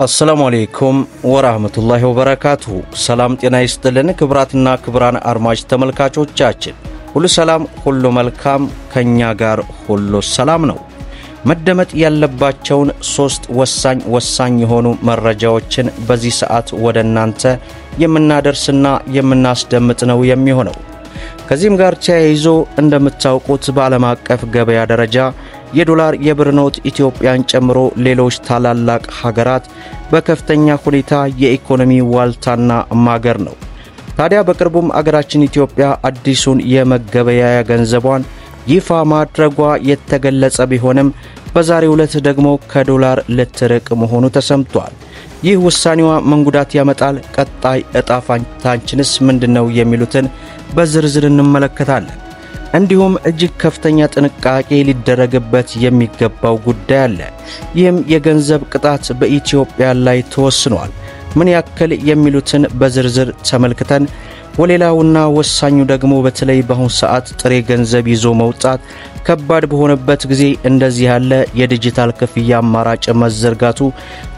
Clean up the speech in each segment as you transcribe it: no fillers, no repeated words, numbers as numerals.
السلام عليكم ورحمة الله وبركاته. سلام ጤና ይስጥልን ክብራትና ክብራን አድማጭ ተመልካቾቻችን ሁሉ ሰላም ሁሉ መልካም ከኛ ጋር ሁሉ ሰላም ነው። መደመጥ ያለባቸውን ሶስት ወሳኝ የሆኑ መረጃዎችን በዚህ ሰዓት ወደናንተ የምናደርስና የምናስደምጥ ነው የሚሆነው። ከዚህም ጋር ተያይዞ እንደምታውቁት በዓለም አቀፍ ገበያ ደረጃ የዶላር የብር ኖት ኢትዮጵያን ጨምሮ ሌሎች ታላላቅ ሀገራት በከፍተኛ ሁኔታ የኢኮኖሚ ዋልታና ማገር ነው። ታዲያ በቅርቡም አገራችን ኢትዮጵያ አዲሱን የመገበያያ ገንዘቧን ይፋ ማድረጓ የተገለጸ ቢሆንም በዛሬው ዕለት ደግሞ ከዶላር ልትርቅ መሆኑ ተሰምቷል። ይህ ውሳኔዋ ምን ጉዳት ያመጣል? ቀጣይ ዕጣ ፈንታችንስ ምንድነው? የሚሉትን በዝርዝር እንመለከታለን። እንዲሁም እጅግ ከፍተኛ ጥንቃቄ ሊደረግበት የሚገባው ጉዳይ አለ። ይህም የገንዘብ ቅጣት በኢትዮጵያ ላይ ተወስኗል። ምን ያክል የሚሉትን በዝርዝር ተመልክተን ወሌላውና ወሳኙ ደግሞ በተለይ በአሁን ሰዓት ጥሬ ገንዘብ ይዞ መውጣት ከባድ በሆነበት ጊዜ እንደዚህ ያለ የዲጂታል ክፍያ አማራጭ መዘርጋቱ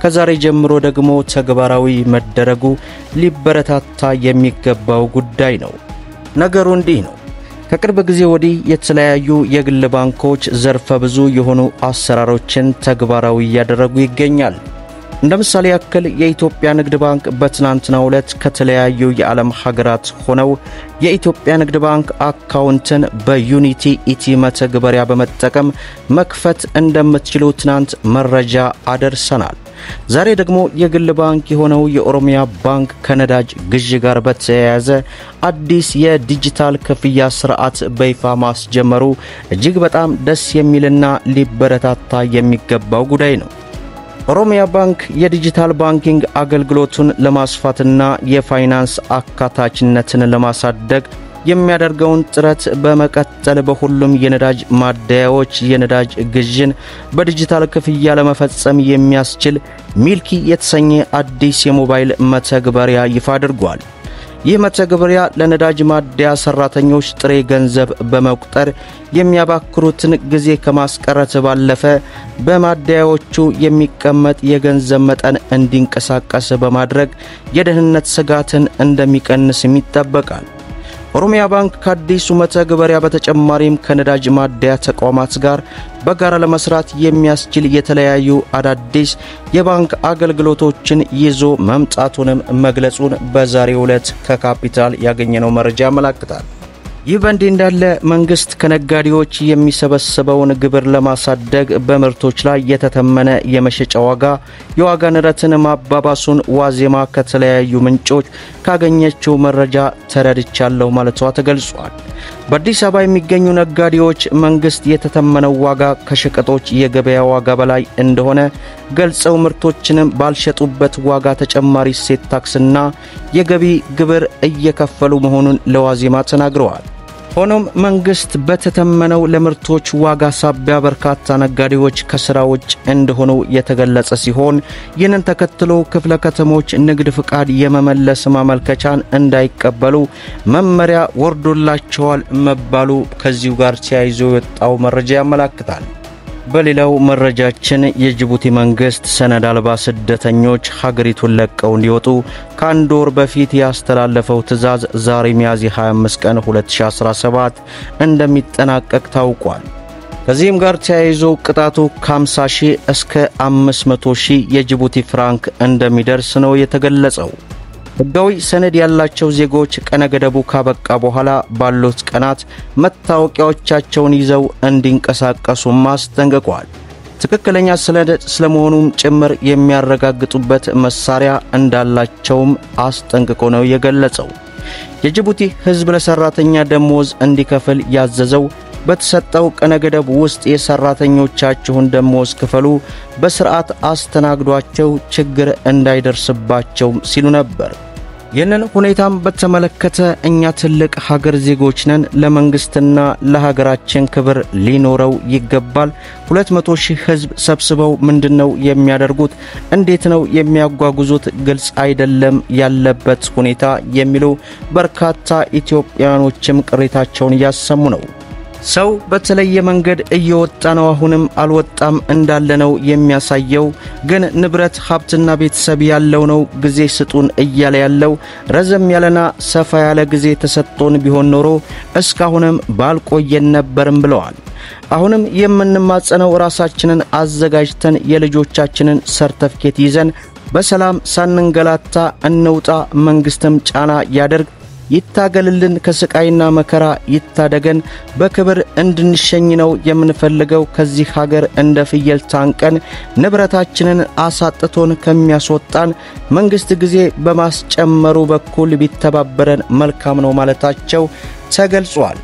ከዛሬ ጀምሮ ደግሞ ተግባራዊ መደረጉ ሊበረታታ የሚገባው ጉዳይ ነው። ነገሩ እንዲህ ነው። ከቅርብ ጊዜ ወዲህ የተለያዩ የግል ባንኮች ዘርፈ ብዙ የሆኑ አሰራሮችን ተግባራዊ ያደረጉ ይገኛል። እንደምሳሌ ያክል የኢትዮጵያ ንግድ ባንክ በትናንትናው ዕለት ከተለያዩ የዓለም ሀገራት ሆነው የኢትዮጵያ ንግድ ባንክ አካውንትን በዩኒቲ ኢቲ መተግበሪያ በመጠቀም መክፈት እንደምትችሉ ትናንት መረጃ አደርሰናል። ዛሬ ደግሞ የግል ባንክ የሆነው የኦሮሚያ ባንክ ከነዳጅ ግዥ ጋር በተያያዘ አዲስ የዲጂታል ክፍያ ስርዓት በይፋ ማስጀመሩ እጅግ በጣም ደስ የሚልና ሊበረታታ የሚገባው ጉዳይ ነው። ኦሮሚያ ባንክ የዲጂታል ባንኪንግ አገልግሎቱን ለማስፋትና የፋይናንስ አካታችነትን ለማሳደግ የሚያደርገውን ጥረት በመቀጠል በሁሉም የነዳጅ ማደያዎች የነዳጅ ግዥን በዲጂታል ክፍያ ለመፈጸም የሚያስችል ሚልኪ የተሰኘ አዲስ የሞባይል መተግበሪያ ይፋ አድርጓል። ይህ መተግበሪያ ለነዳጅ ማደያ ሰራተኞች ጥሬ ገንዘብ በመቁጠር የሚያባክሩትን ጊዜ ከማስቀረት ባለፈ በማደያዎቹ የሚቀመጥ የገንዘብ መጠን እንዲንቀሳቀስ በማድረግ የደህንነት ስጋትን እንደሚቀንስ ይጠበቃል። ኦሮሚያ ባንክ ከአዲሱ መተግበሪያ በተጨማሪም ከነዳጅ ማደያ ተቋማት ጋር በጋራ ለመስራት የሚያስችል የተለያዩ አዳዲስ የባንክ አገልግሎቶችን ይዞ መምጣቱንም መግለጹን በዛሬው ዕለት ከካፒታል ያገኘነው መረጃ ያመለክታል። ይህ በእንዲህ እንዳለ መንግስት ከነጋዴዎች የሚሰበሰበውን ግብር ለማሳደግ በምርቶች ላይ የተተመነ የመሸጫ ዋጋ የዋጋ ንረትን ማባባሱን ዋዜማ ከተለያዩ ምንጮች ካገኘችው መረጃ ተረድቻለሁ ማለቷ ተገልጿል። በአዲስ አበባ የሚገኙ ነጋዴዎች መንግስት የተተመነው ዋጋ ከሸቀጦች የገበያ ዋጋ በላይ እንደሆነ ገልጸው ምርቶችንም ባልሸጡበት ዋጋ ተጨማሪ እሴት ታክስና የገቢ ግብር እየከፈሉ መሆኑን ለዋዜማ ተናግረዋል። ሆኖም መንግስት በተተመነው ለምርቶች ዋጋ ሳቢያ በርካታ ነጋዴዎች ከስራ ውጭ እንደሆኑ የተገለጸ ሲሆን ይህንን ተከትሎ ክፍለ ከተሞች ንግድ ፍቃድ የመመለስ ማመልከቻን እንዳይቀበሉ መመሪያ ወርዶላቸዋል መባሉ ከዚሁ ጋር ተያይዞ የወጣው መረጃ ያመለክታል። በሌላው መረጃችን የጅቡቲ መንግስት ሰነድ አልባ ስደተኞች ሀገሪቱን ለቀው እንዲወጡ ከአንድ ወር በፊት ያስተላለፈው ትዕዛዝ ዛሬ ሚያዝያ 25 ቀን 2017 እንደሚጠናቀቅ ታውቋል። ከዚህም ጋር ተያይዞ ቅጣቱ ከ50,000 እስከ 500,000 የጅቡቲ ፍራንክ እንደሚደርስ ነው የተገለጸው። ህጋዊ ሰነድ ያላቸው ዜጎች ቀነገደቡ ካበቃ በኋላ ባሉት ቀናት መታወቂያዎቻቸውን ይዘው እንዲንቀሳቀሱ ማስጠንቀቋል። ትክክለኛ ሰነድ ስለመሆኑም ጭምር የሚያረጋግጡበት መሳሪያ እንዳላቸውም አስጠንቅቆ ነው የገለጸው። የጅቡቲ ህዝብ ለሰራተኛ ደሞዝ እንዲከፍል ያዘዘው በተሰጠው ቀነገደብ ውስጥ የሰራተኞቻቸውን ደሞዝ ክፈሉ፣ በስርዓት አስተናግዷቸው፣ ችግር እንዳይደርስባቸው ሲሉ ነበር። ይህንን ሁኔታም በተመለከተ እኛ ትልቅ ሀገር ዜጎች ነን፣ ለመንግስትና ለሀገራችን ክብር ሊኖረው ይገባል። 200,000 ህዝብ ሰብስበው ምንድነው የሚያደርጉት? እንዴት ነው የሚያጓጉዙት? ግልጽ አይደለም ያለበት ሁኔታ የሚሉ በርካታ ኢትዮጵያኖችም ቅሬታቸውን ያሰሙ ነው። ሰው በተለየ መንገድ እየወጣ ነው አሁንም አልወጣም እንዳለ ነው የሚያሳየው ግን ንብረት ሀብትና ቤተሰብ ያለው ነው ጊዜ ስጡን እያለ ያለው ረዘም ያለና ሰፋ ያለ ጊዜ ተሰጥቶን ቢሆን ኖሮ እስካሁንም ባልቆየን ነበርም ብለዋል አሁንም የምንማጸነው ራሳችንን አዘጋጅተን የልጆቻችንን ሰርተፍኬት ይዘን በሰላም ሳንንገላታ እንውጣ መንግስትም ጫና ያደርግ ይታገልልን ከስቃይና መከራ ይታደገን በክብር እንድንሸኝ ነው የምንፈልገው ከዚህ ሀገር እንደ ፍየል ታንቀን ንብረታችንን አሳጥቶን ከሚያስወጣን መንግስት ጊዜ በማስጨመሩ በኩል ቢተባበረን መልካም ነው ማለታቸው ተገልጿል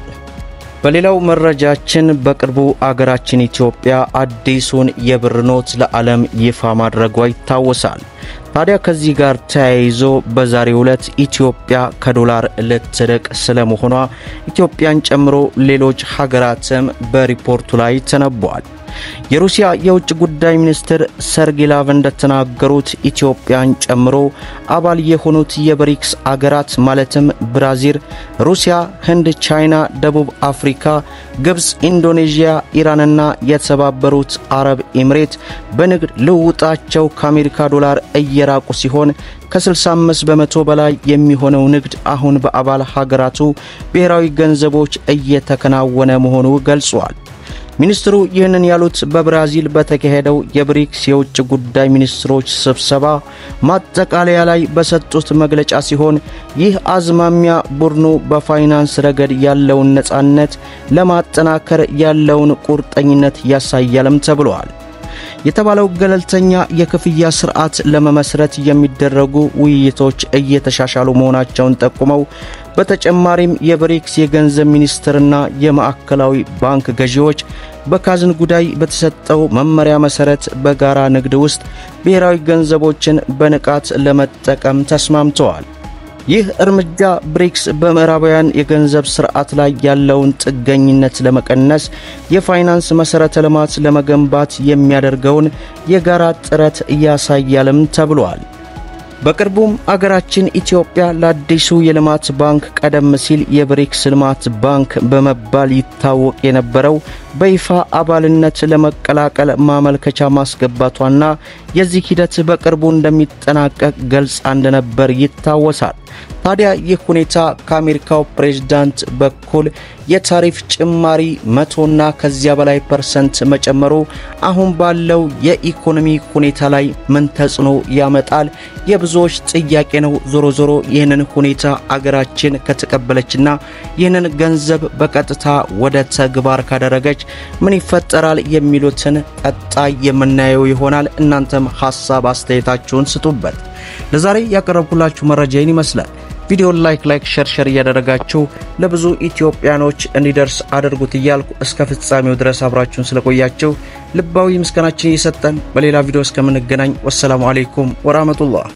በሌላው መረጃችን በቅርቡ አገራችን ኢትዮጵያ አዲሱን የብር ኖት ለዓለም ይፋ ማድረጓ ይታወሳል ታዲያ ከዚህ ጋር ተያይዞ በዛሬው ዕለት ኢትዮጵያ ከዶላር ልትርቅ ስለመሆኗ ኢትዮጵያን ጨምሮ ሌሎች ሀገራትም በሪፖርቱ ላይ ተነቧል የሩሲያ የውጭ ጉዳይ ሚኒስትር ሰርጌይ ላቭሮቭ እንደተናገሩት ኢትዮጵያን ጨምሮ አባል የሆኑት የብሪክስ አገራት ማለትም ብራዚል፣ ሩሲያ፣ ህንድ፣ ቻይና፣ ደቡብ አፍሪካ፣ ግብጽ፣ ኢንዶኔዥያ፣ ኢራንና የተባበሩት አረብ ኤሚሬት በንግድ ልውውጣቸው ከአሜሪካ ዶላር እየራቁ ሲሆን ከ65% በላይ የሚሆነው ንግድ አሁን በአባል ሀገራቱ ብሔራዊ ገንዘቦች እየተከናወነ መሆኑ ገልጿል ሚኒስትሩ ይህንን ያሉት በብራዚል በተካሄደው የብሪክስ የውጭ ጉዳይ ሚኒስትሮች ስብሰባ ማጠቃለያ ላይ በሰጡት መግለጫ ሲሆን ይህ አዝማሚያ ቡድኑ በፋይናንስ ረገድ ያለውን ነጻነት ለማጠናከር ያለውን ቁርጠኝነት ያሳያልም ተብሏል የተባለው ገለልተኛ የክፍያ ስርዓት ለመመስረት የሚደረጉ ውይይቶች እየተሻሻሉ መሆናቸውን ጠቁመው በተጨማሪም የብሪክስ የገንዘብ ሚኒስትርና የማዕከላዊ ባንክ ገዢዎች በካዝን ጉዳይ በተሰጠው መመሪያ መሰረት በጋራ ንግድ ውስጥ ብሔራዊ ገንዘቦችን በንቃት ለመጠቀም ተስማምተዋል ይህ እርምጃ ብሪክስ በምዕራባውያን የገንዘብ ስርዓት ላይ ያለውን ጥገኝነት ለመቀነስ የፋይናንስ መሰረተ ልማት ለመገንባት የሚያደርገውን የጋራ ጥረት ያሳያልም ተብሏል በቅርቡም አገራችን ኢትዮጵያ ለአዲሱ የልማት ባንክ ቀደም ሲል የብሪክስ ልማት ባንክ በመባል ይታወቅ የነበረው በይፋ አባልነት ለመቀላቀል ማመልከቻ ማስገባቷና የዚህ ሂደት በቅርቡ እንደሚጠናቀቅ ገልጻ እንደነበር ይታወሳል ታዲያ ይህ ሁኔታ ከአሜሪካው ፕሬዝዳንት በኩል የታሪፍ ጭማሪ 100ና ከዚያ በላይ % መጨመሩ አሁን ባለው የኢኮኖሚ ሁኔታ ላይ ምን ተጽዕኖ ያመጣል የብዙዎች ጥያቄ ነው ዞሮ ይህንን ሁኔታ አገራችን ከተቀበለችና ይህንን ገንዘብ በቀጥታ ወደ ተግባር ካደረገች ምን ይፈጠራል የሚሉትን ቀጣይ የምናየው ይሆናል እናንተም ሐሳብ አስተያየታችሁን ስጡበት ለዛሬ ያቀረብኩላችሁ መረጃ ይመስላል ቪዲዮ ላይክ ሼር ያደረጋችሁ ለብዙ ኢትዮጵያኖች እንዲደርስ አድርጉት ይያልኩ እስከ ፍጻሜው ድረስ አብራችሁን ስለቆያችሁ ልባዊ ምስጋናችን እየሰጠን በሌላ ቪዲዮ እስከምንገናኝ ወሰላሙ አለይኩም ወራህመቱላህ